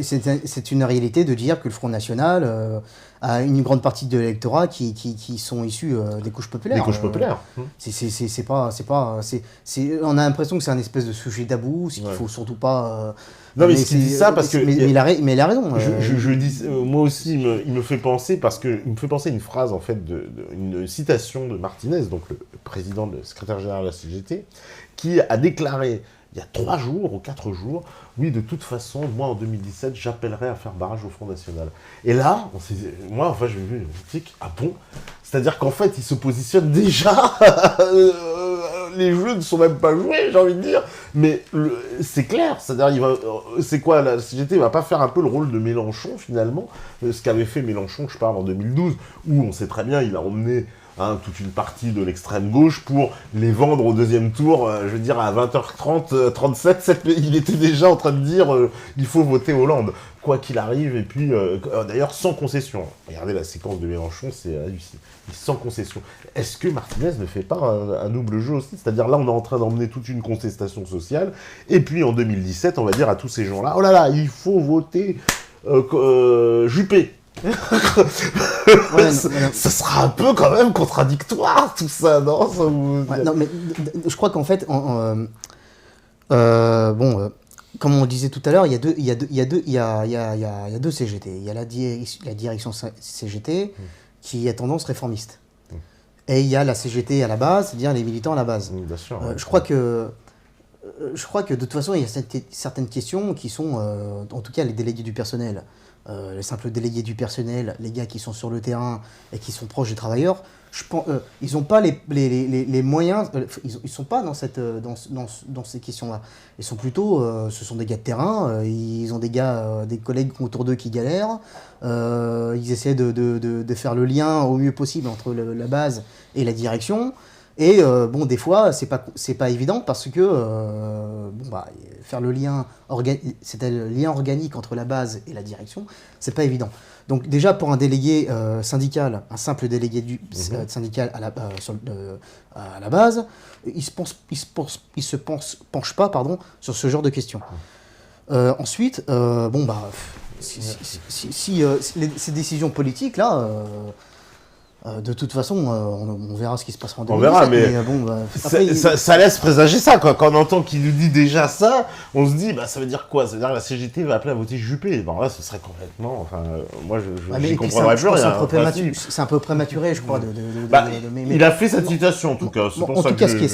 C'est une réalité de dire que le Front National a une grande partie de l'électorat qui sont issus des couches populaires. Des couches populaires. On a l'impression que c'est un espèce de sujet tabou, qu'il faut surtout pas... non, mais ce qu'il dit ça parce que... Mais il a raison. Je dis, moi aussi, il me fait penser, parce que il me fait penser à une phrase, en fait, une citation de Martinez, donc le président, le secrétaire général de la CGT, qui a déclaré, il y a 3 jours ou 4 jours, oui, de toute façon, moi, en 2017, j'appellerai à faire barrage au Front National. Et là, moi, enfin, j'ai vu, je me dis, ah bon? C'est-à-dire qu'en fait, il se positionne déjà... les jeux ne sont même pas joués, j'ai envie de dire. Mais c'est clair, c'est-à-dire, c'est quoi, la CGT va pas faire un peu le rôle de Mélenchon, finalement, ce qu'avait fait Mélenchon, je parle, en 2012, où on sait très bien, il a emmené toute une partie de l'extrême gauche pour les vendre au deuxième tour, je veux dire, à 20h30, 37, il était déjà en train de dire il faut voter Hollande, quoi qu'il arrive, et puis, d'ailleurs, sans concession. Regardez la séquence de Mélenchon, c'est hallucinant. Sans concession. Est-ce que Martinez ne fait pas un double jeu aussi? C'est-à-dire, là, on est en train d'emmener toute une contestation sociale, et puis en 2017, on va dire à tous ces gens-là, oh là là, il faut voter Juppé. Ça sera un peu quand même contradictoire tout ça, non, non, mais je crois qu'en fait, comme on le disait tout à l'heure, il y a deux CGT. Il y a la direction CGT qui a tendance réformiste. Et il y a la CGT à la base, c'est-à-dire les militants à la base. Bien sûr, je crois que de toute façon, il y a certaines questions qui sont, en tout cas les délégués du personnel, les simples délégués du personnel, les gars qui sont sur le terrain et qui sont proches des travailleurs, ils n'ont pas les moyens, ils sont pas dans ces questions-là. Ils sont plutôt, ce sont des gars de terrain, ils ont des collègues autour d'eux qui galèrent, ils essaient de faire le lien au mieux possible entre la base et la direction. Et des fois, c'est pas évident parce que faire le lien organique entre la base et la direction, c'est pas évident. Donc déjà pour un délégué syndical, un simple délégué syndical à la base, il se penche pas sur ce genre de questions. Ensuite, ces décisions politiques là. De toute façon, on verra ce qui se passera en 2017. On verra, mais ça laisse présager ça, quoi. Quand on entend qu'il nous dit déjà ça, on se dit, ça veut dire quoi? Ça veut dire que la CGT va appeler à voter Juppé. Bon, là, ce serait complètement... Enfin, moi, je comprendrais plus rien. C'est un peu prématuré, je crois. Il a fait cette citation, en tout cas. En tout cas, ce qui est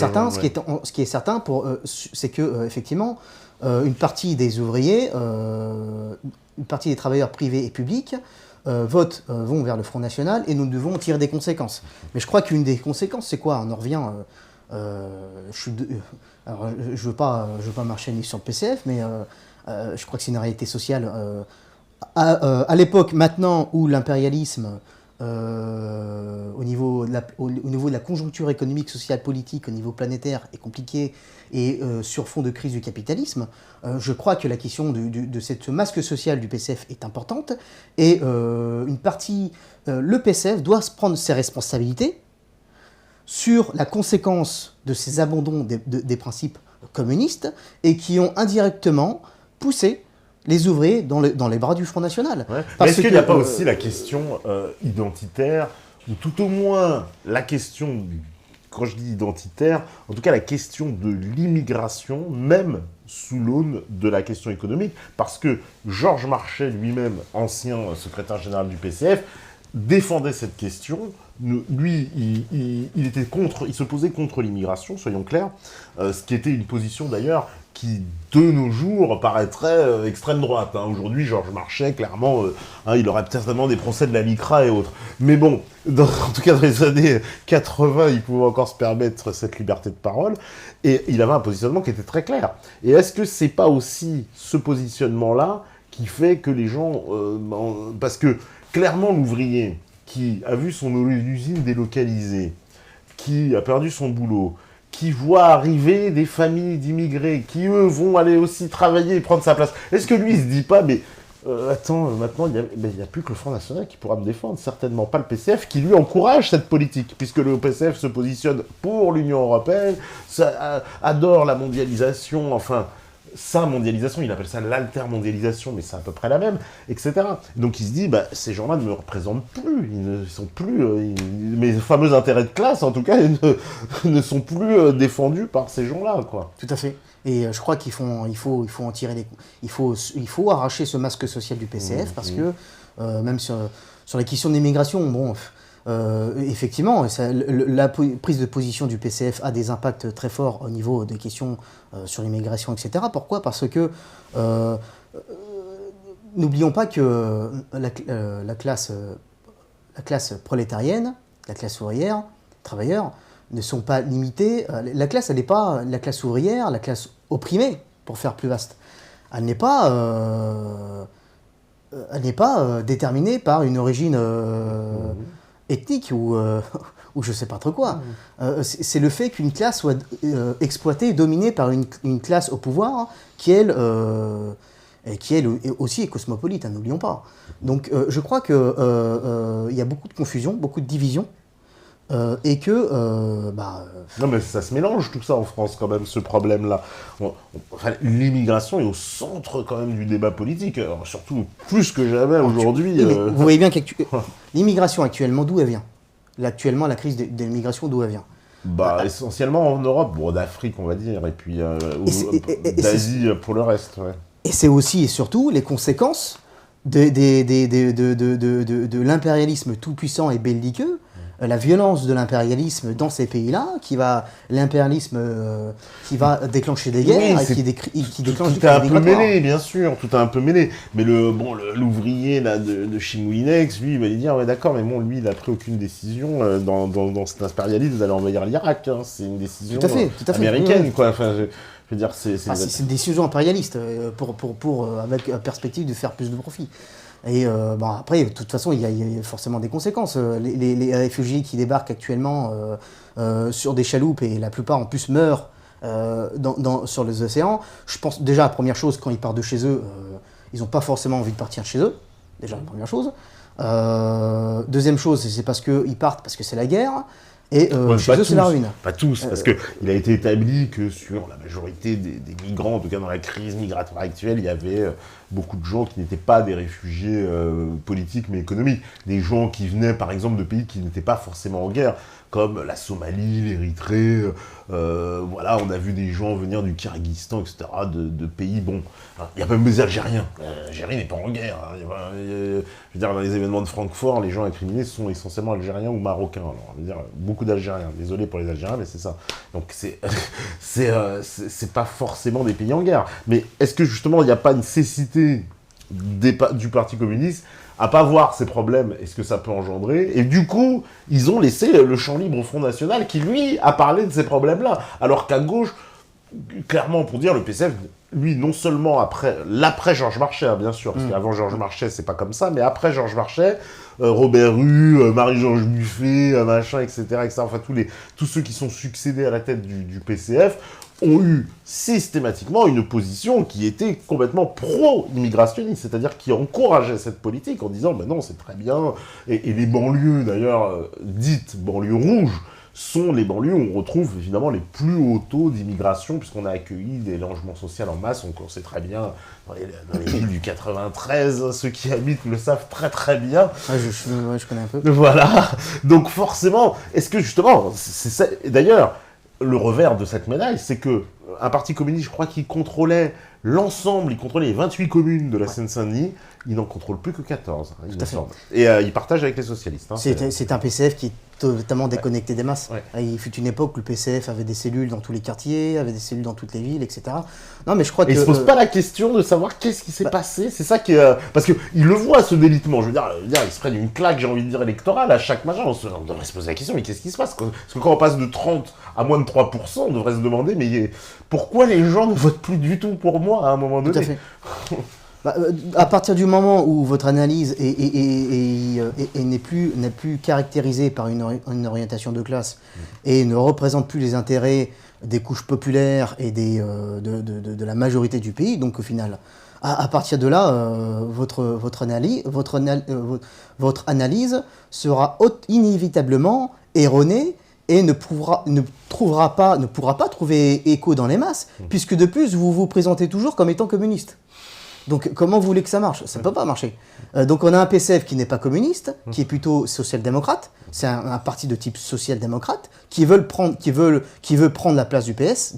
certain, c'est que, effectivement, une partie des ouvriers, une partie des travailleurs privés et publics, vont vers le Front National et nous devons en tirer des conséquences. Mais je crois qu'une des conséquences, c'est quoi? On en revient... je veux pas marcher ni sur le PCF, mais je crois que c'est une réalité sociale. À l'époque, maintenant, où l'impérialisme, au niveau de la conjoncture économique, sociale, politique, au niveau planétaire, est compliqué, et sur fond de crise du capitalisme, je crois que la question de cette masque sociale du PCF est importante, et une partie, le PCF doit se prendre ses responsabilités sur la conséquence de ces abandons des principes communistes, et qui ont indirectement poussé les ouvriers dans les bras du Front National. Ouais. Mais est-ce qu'il n'y a pas aussi la question identitaire, ou tout au moins la question, quand je dis identitaire, en tout cas la question de l'immigration, même sous l'aune de la question économique, parce que Georges Marchais lui-même, ancien secrétaire général du PCF, défendait cette question. Lui, il était contre, il se posait contre l'immigration, soyons clairs, ce qui était une position d'ailleurs qui, de nos jours, paraîtrait extrême droite. Aujourd'hui, Georges Marchais, clairement, il aurait certainement des procès de la LICRA et autres. Mais bon, en tout cas, dans les années 80, il pouvait encore se permettre cette liberté de parole, et il avait un positionnement qui était très clair. Et est-ce que c'est pas aussi ce positionnement-là qui fait que les gens... parce que, clairement, l'ouvrier qui a vu son usine délocalisée, qui a perdu son boulot, qui voit arriver des familles d'immigrés qui, eux, vont aller aussi travailler et prendre sa place. Est-ce que lui, il se dit pas, mais attends, maintenant, il n'y a plus que le Front National qui pourra me défendre, certainement pas le PCF, qui lui encourage cette politique, puisque le PCF se positionne pour l'Union européenne, adore la mondialisation, enfin, sa mondialisation, il appelle ça l'altermondialisation, mais c'est à peu près la même, etc. Donc il se dit, bah, ces gens-là ne me représentent plus, ils ne sont plus, mes fameux intérêts de classe, en tout cas, ne sont plus défendus par ces gens-là, quoi. Tout à fait. Et je crois il faut en tirer il faut arracher ce masque social du PCF parce que même sur la question de l'immigration, bon, effectivement, la prise de position du PCF a des impacts très forts au niveau des questions sur l'immigration, etc. Pourquoi ? Parce que n'oublions pas que la classe prolétarienne, la classe ouvrière, travailleurs, ne sont pas limités. La classe, elle n'est pas la classe ouvrière, la classe opprimée, pour faire plus vaste. Elle n'est pas déterminée par une origine ethnique ou je ne sais pas trop quoi. C'est le fait qu'une classe soit exploitée et dominée par une classe au pouvoir qui, elle aussi est cosmopolite, hein, n'oublions pas. Donc je crois qu'il y a beaucoup de confusion, beaucoup de division. Et que non mais ça se mélange tout ça en France quand même, ce problème-là. L'immigration est au centre quand même du débat politique, alors, surtout plus que jamais aujourd'hui. Vous voyez bien que l'immigration actuellement, d'où elle vient ? Actuellement, la crise de l'immigration, d'où elle vient ? Essentiellement en Europe, d'Afrique on va dire, et puis d'Asie pour le reste. Ouais. Et c'est aussi et surtout les conséquences de l'impérialisme tout-puissant et belliqueux, la violence de l'impérialisme dans ces pays-là, l'impérialisme qui va déclencher des guerres et qui déclenche tout est un peu mêlé, bien sûr, tout est un peu mêlé. Mais l'ouvrier là de chez Moulinex, lui, il va lui dire, ouais d'accord, mais bon, lui, il n'a pris aucune décision dans cet impérialisme d'aller envahir l'Irak. Hein. C'est une décision tout à fait, américaine, quoi. Enfin, je veux dire, c'est une décision impérialiste avec la perspective de faire plus de profit. Et après, de toute façon, il y a forcément des conséquences. Les réfugiés qui débarquent actuellement sur des chaloupes, et la plupart en plus meurent sur les océans, je pense déjà, la première chose, quand ils partent de chez eux, ils n'ont pas forcément envie de partir de chez eux, déjà la première chose. Deuxième chose, c'est parce qu'ils partent parce que c'est la guerre. Et chez eux, c'est la ruine. Pas tous, parce qu'il a été établi que sur la majorité des migrants, en tout cas dans la crise migratoire actuelle, il y avait beaucoup de gens qui n'étaient pas des réfugiés politiques mais économiques. Des gens qui venaient par exemple de pays qui n'étaient pas forcément en guerre, comme la Somalie, l'Érythrée, voilà, on a vu des gens venir du Kyrgyzstan, etc., de pays, bon, il y a même des Algériens. L'Algérie n'est pas en guerre. Hein. Je veux dire, dans les événements de Francfort, les gens incriminés sont essentiellement algériens ou marocains. Alors, je veux dire, beaucoup d'Algériens. Désolé pour les Algériens, mais c'est ça. Donc, c'est pas forcément des pays en guerre. Mais est-ce que, justement, il n'y a pas une cécité du Parti communiste à pas voir ces problèmes et ce que ça peut engendrer, et du coup, ils ont laissé le champ libre au Front National qui, lui, a parlé de ces problèmes-là, alors qu'à gauche, clairement, pour dire, le PCF, lui, non seulement l'après Georges Marchais, hein, bien sûr, parce qu'avant Georges Marchais, c'est pas comme ça, mais après Georges Marchais, Robert Hue, Marie-Georges Buffet, machin, etc., enfin, tous ceux qui sont succédés à la tête du PCF, ont eu systématiquement une position qui était complètement pro-immigrationniste, c'est-à-dire qui encourageait cette politique en disant « ben non, c'est très bien ». Et les banlieues, d'ailleurs, dites banlieues rouges, sont les banlieues où on retrouve évidemment les plus hauts taux d'immigration, puisqu'on a accueilli des logements sociaux en masse, on sait très bien, dans les villes du 93, ceux qui habitent le savent très très bien. Ouais, je connais un peu. Voilà, donc forcément, est-ce que justement, c'est ça, d'ailleurs, le revers de cette médaille, c'est que un parti communiste, je crois qu'il contrôlait l'ensemble, il contrôlait les 28 communes de la Seine-Saint-Denis, il n'en contrôle plus que 14, il me semble. Et il partage avec les socialistes. Hein, c'est un PCF qui est totalement déconnecté des masses. Ouais. Il fut une époque où le PCF avait des cellules dans tous les quartiers, avait des cellules dans toutes les villes, etc. Non, mais je crois que... il se pose pas la question de savoir qu'est-ce qui s'est passé, c'est ça qui est... parce qu'il le voit, ce délitement, je veux dire, ils se prennent une claque, j'ai envie de dire, électorale à chaque machin, on devrait se poser la question, mais qu'est-ce qui se passe? Parce que quand on passe de 30 à moins de 3%, on devrait se demander, mais pourquoi les gens ne votent plus du tout pour moi à un moment donné? Tout à fait. À partir du moment où votre analyse n'est plus caractérisée par une orientation de classe et ne représente plus les intérêts des couches populaires et de la majorité du pays, donc au final, à partir de là, votre analyse sera inévitablement erronée et ne pourra pas trouver écho dans les masses, puisque de plus, vous vous présentez toujours comme étant communiste. Donc comment vous voulez que ça marche? Ça ne peut pas marcher. Donc on a un PCF qui n'est pas communiste, qui est plutôt social-démocrate. C'est un parti de type social-démocrate qui veut prendre la place du PS.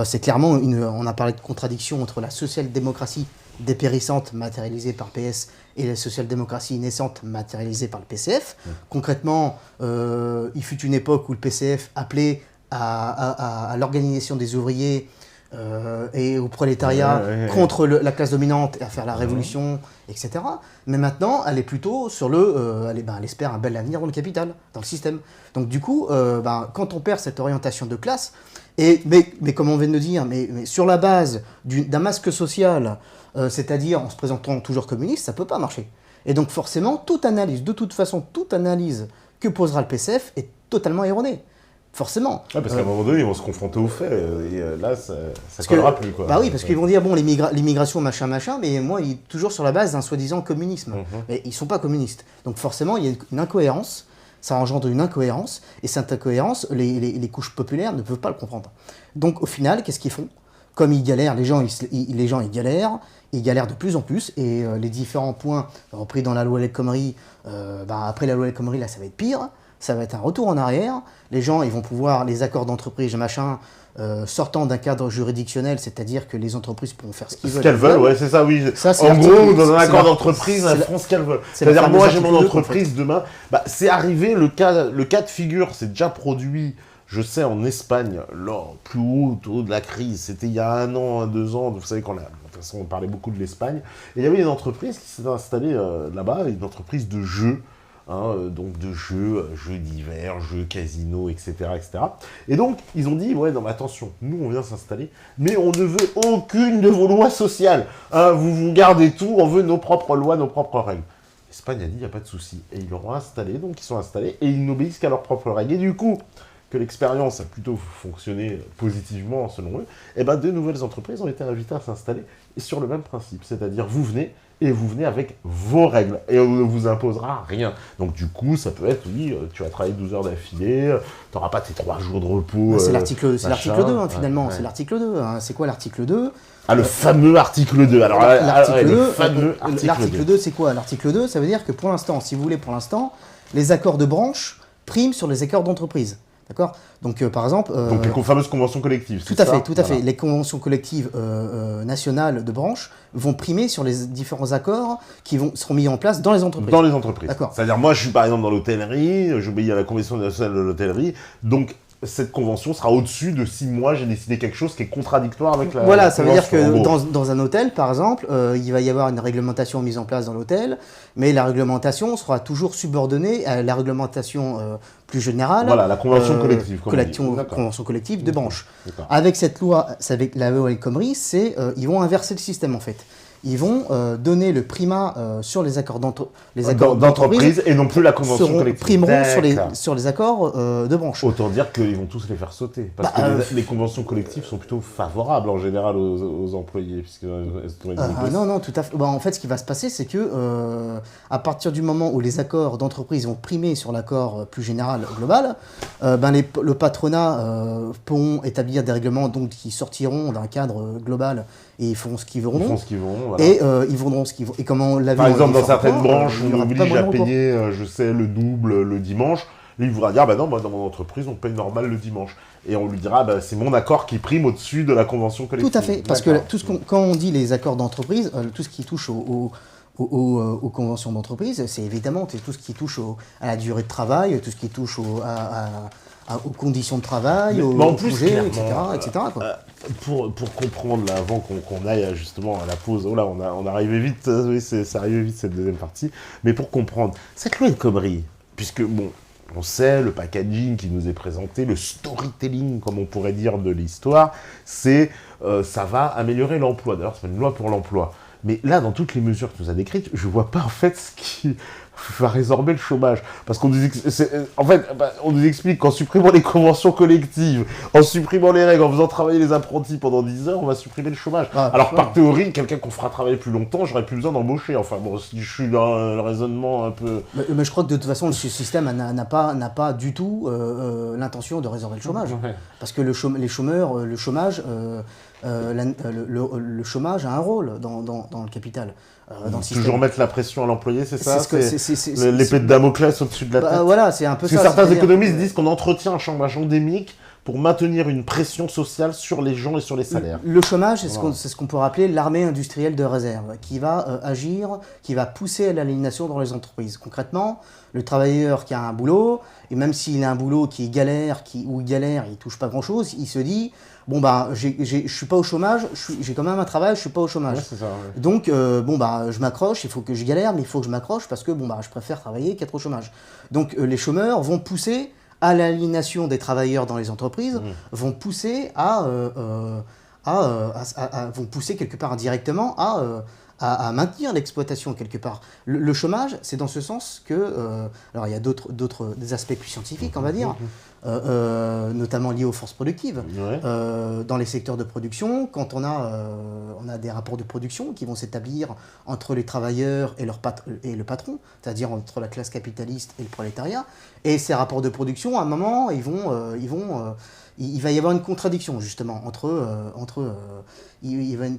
C'est clairement on a parlé de contradiction entre la social-démocratie dépérissante matérialisée par PS et la social-démocratie naissante matérialisée par le PCF. Concrètement, il fut une époque où le PCF appelait à l'organisation des ouvriers et au prolétariat contre la classe dominante et à faire la révolution, etc. Mais maintenant, elle est plutôt sur elle espère un bel avenir dans le capital, dans le système. Donc du coup, quand on perd cette orientation de classe, mais comme on vient de le dire, mais sur la base d'un masque social, c'est-à-dire en se présentant toujours communiste, ça ne peut pas marcher. Et donc forcément, toute analyse que posera le PCF est totalement erronée. Forcément. Ouais, parce qu'à un moment donné, ils vont se confronter aux faits, et là, ça ne collera plus. Quoi. Bah oui, parce qu'ils vont dire, bon, l'immigration, machin, mais moi, il est toujours sur la base d'un soi-disant communisme. Mais ils ne sont pas communistes. Donc forcément, il y a une incohérence, ça engendre une incohérence, et cette incohérence, les couches populaires ne peuvent pas le comprendre. Donc au final, qu'est-ce qu'ils font? Comme ils galèrent, les gens ils galèrent de plus en plus, et les différents points repris dans la loi El Khomri, après la loi El Khomri, là, ça va être pire. Ça va être un retour en arrière. Les gens, ils vont pouvoir, les accords d'entreprise, sortant d'un cadre juridictionnel, c'est-à-dire que les entreprises pourront faire ce qu'ils veulent. Ce qu'elles veulent, ouais, c'est ça, oui. Ça, en gros, dans un accord d'entreprise, elles feront ce qu'elles veulent. C'est-à-dire, moi, j'ai mon entreprise demain. C'est arrivé, le cas de figure, c'est déjà produit, je sais, en Espagne, lors plus haut de la crise. C'était il y a 1 an, 2 ans. Vous savez qu'on de toute façon, on parlait beaucoup de l'Espagne. Et il y avait une entreprise qui s'est installée là-bas, une entreprise de jeux. Donc de jeux d'hiver, jeux casino, etc., etc. Et donc, ils ont dit, ouais, non, mais attention, nous, on vient s'installer, mais on ne veut aucune de vos lois sociales. Vous gardez tout, on veut nos propres lois, nos propres règles. L'Espagne a dit, il n'y a pas de souci. Et ils l'auront installé, donc ils sont installés, et ils n'obéissent qu'à leurs propres règles. Et du coup, que l'expérience a plutôt fonctionné positivement, selon eux, et de nouvelles entreprises ont été invitées à s'installer sur le même principe. C'est-à-dire, vous venez avec vos règles, et on ne vous imposera rien. Donc du coup, ça peut être, oui, tu vas travailler 12 heures d'affilée, tu n'auras pas tes 3 jours de repos. C'est l'article 2, finalement. Ouais. C'est l'article 2. C'est quoi l'article 2 ? Le fameux article 2. Alors, l'article 2, c'est quoi ? L'article 2, ça veut dire que pour l'instant, si vous voulez, les accords de branche priment sur les accords d'entreprise. D'accord ? Donc, par exemple... donc, les fameuses conventions collectives. Tout à fait. Les conventions collectives nationales de branche vont primer sur les différents accords qui seront mis en place dans les entreprises. Dans les entreprises. D'accord. C'est-à-dire, moi, je suis par exemple dans l'hôtellerie, j'obéis à la Convention nationale de l'hôtellerie, donc cette convention sera au-dessus de 6 mois, j'ai décidé quelque chose qui est contradictoire avec la Voilà, ça veut dire que dans un hôtel, par exemple, il va y avoir une réglementation mise en place dans l'hôtel, mais la réglementation sera toujours subordonnée à la réglementation plus générale. Voilà, la convention collective. Convention collective de branche. Avec cette loi, avec la loi El Khomri, ils vont inverser le système en fait. Ils vont donner le primat sur les accords d'entreprise et non plus la convention collective. Primeront sur les accords de branche. Autant dire qu'ils vont tous les faire sauter. Parce que les conventions collectives sont plutôt favorables en général aux employés. Non, tout à fait. En fait, ce qui va se passer, c'est que à partir du moment où les accords d'entreprise vont primer sur l'accord plus général, global, le patronat pourront établir des règlements donc, qui sortiront d'un cadre global et ils feront ce qu'ils voudront. Voilà. Et ils voudront ce qu'ils voudront. Et comment on l'a vu. Par exemple, dans certaines branches, on oblige à payer, le double le dimanche. Lui, il voudra dire, non, dans mon entreprise, on paye normal le dimanche. Et on lui dira, c'est mon accord qui prime au-dessus de la convention collective. Tout à fait, parce que quand on dit les accords d'entreprise, tout ce qui touche aux conventions d'entreprise, c'est évidemment tout ce qui touche à la durée de travail, tout ce qui touche aux conditions de travail, aux projets, etc. Pour comprendre, là, avant qu'on aille justement à la pause, là, on arrivait vite, oui, c'est arrivé vite cette deuxième partie, mais pour comprendre, cette loi El Khomri, puisque, on sait, le packaging qui nous est présenté, le storytelling, comme on pourrait dire, de l'histoire, ça va améliorer l'emploi. D'ailleurs, c'est une loi pour l'emploi. Mais là, dans toutes les mesures que tu nous as décrites, je vois pas en fait ce qui va résorber le chômage. Parce qu'on nous, en fait, on nous explique qu'en supprimant les conventions collectives, en supprimant les règles, en faisant travailler les apprentis pendant 10 heures, on va supprimer le chômage. Ah, Alors par théorie, quelqu'un qu'on fera travailler plus longtemps, j'aurais plus besoin d'embaucher. Enfin bon, si je suis dans le raisonnement un peu... Mais je crois que de toute façon, le système n'a pas du tout l'intention de résorber le chômage. Ouais. Parce que le chômage a un rôle dans le capital. Dans le système. Toujours mettre la pression à l'employé, c'est ça? C'est l'épée de Damoclès au-dessus de la tête. Voilà, c'est un peu Parce ça. que certains économistes disent qu'on entretient un chômage endémique pour maintenir une pression sociale sur les gens et sur les salaires. Le chômage, c'est ce qu'on peut appeler l'armée industrielle de réserve, qui va agir, qui va pousser à l'aliénation dans les entreprises. Concrètement, le travailleur qui a un boulot, et même s'il a un boulot qui galère, il touche pas grand-chose, il se dit, bon bah, je suis pas au chômage, j'ai quand même un travail, je suis pas au chômage. Ouais, c'est ça, ouais. Donc, bon bah, je m'accroche, il faut que je galère, mais il faut que je m'accroche parce que bon bah, je préfère travailler qu'être au chômage. Donc, les chômeurs vont pousser à l'aliénation des travailleurs dans les entreprises, vont pousser vont pousser quelque part indirectement à maintenir l'exploitation quelque part. Le chômage, c'est dans ce sens que, alors il y a des aspects plus scientifiques, on va dire, notamment liés aux forces productives. Ouais. Dans les secteurs de production, quand on a des rapports de production qui vont s'établir entre les travailleurs et le patron, c'est-à-dire entre la classe capitaliste et le prolétariat, et ces rapports de production, à un moment, il va y avoir une contradiction justement il va y avoir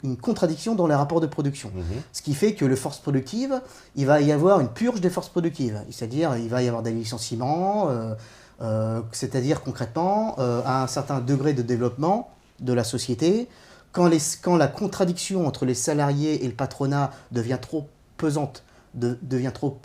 une contradiction dans les rapports de production. Ce qui fait que les forces productives, il va y avoir une purge des forces productives. C'est-à-dire, il va y avoir des licenciements, c'est-à-dire concrètement, à un certain degré de développement de la société, quand la contradiction entre les salariés et le patronat devient trop pesante, devient trop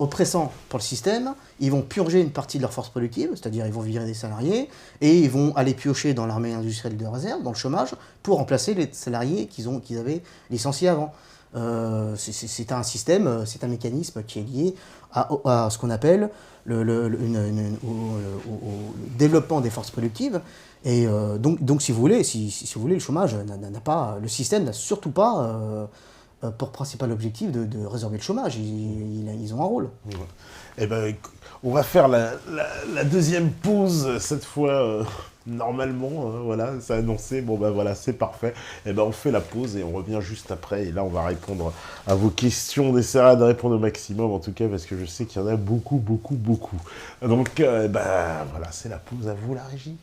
oppressant pour le système, ils vont purger une partie de leur force productive, c'est-à-dire ils vont virer des salariés, et ils vont aller piocher dans l'armée industrielle de réserve, dans le chômage, pour remplacer les salariés qu'ils avaient licenciés avant. C'est un système, c'est un mécanisme qui est lié à ce qu'on appelle au développement des forces productives. Et donc si vous voulez, le chômage le système n'a surtout pas pour principal objectif de résorber le chômage. Ils ont un rôle. Ouais. Eh ben, on va faire la deuxième pause, cette fois, normalement, voilà, c'est annoncé, bon ben voilà, c'est parfait. Eh ben, on fait la pause et on revient juste après, et là, on va répondre à vos questions, on essaiera de répondre au maximum, en tout cas, parce que je sais qu'il y en a beaucoup, beaucoup, beaucoup. Donc, ben, voilà, c'est la pause, à vous, la régie.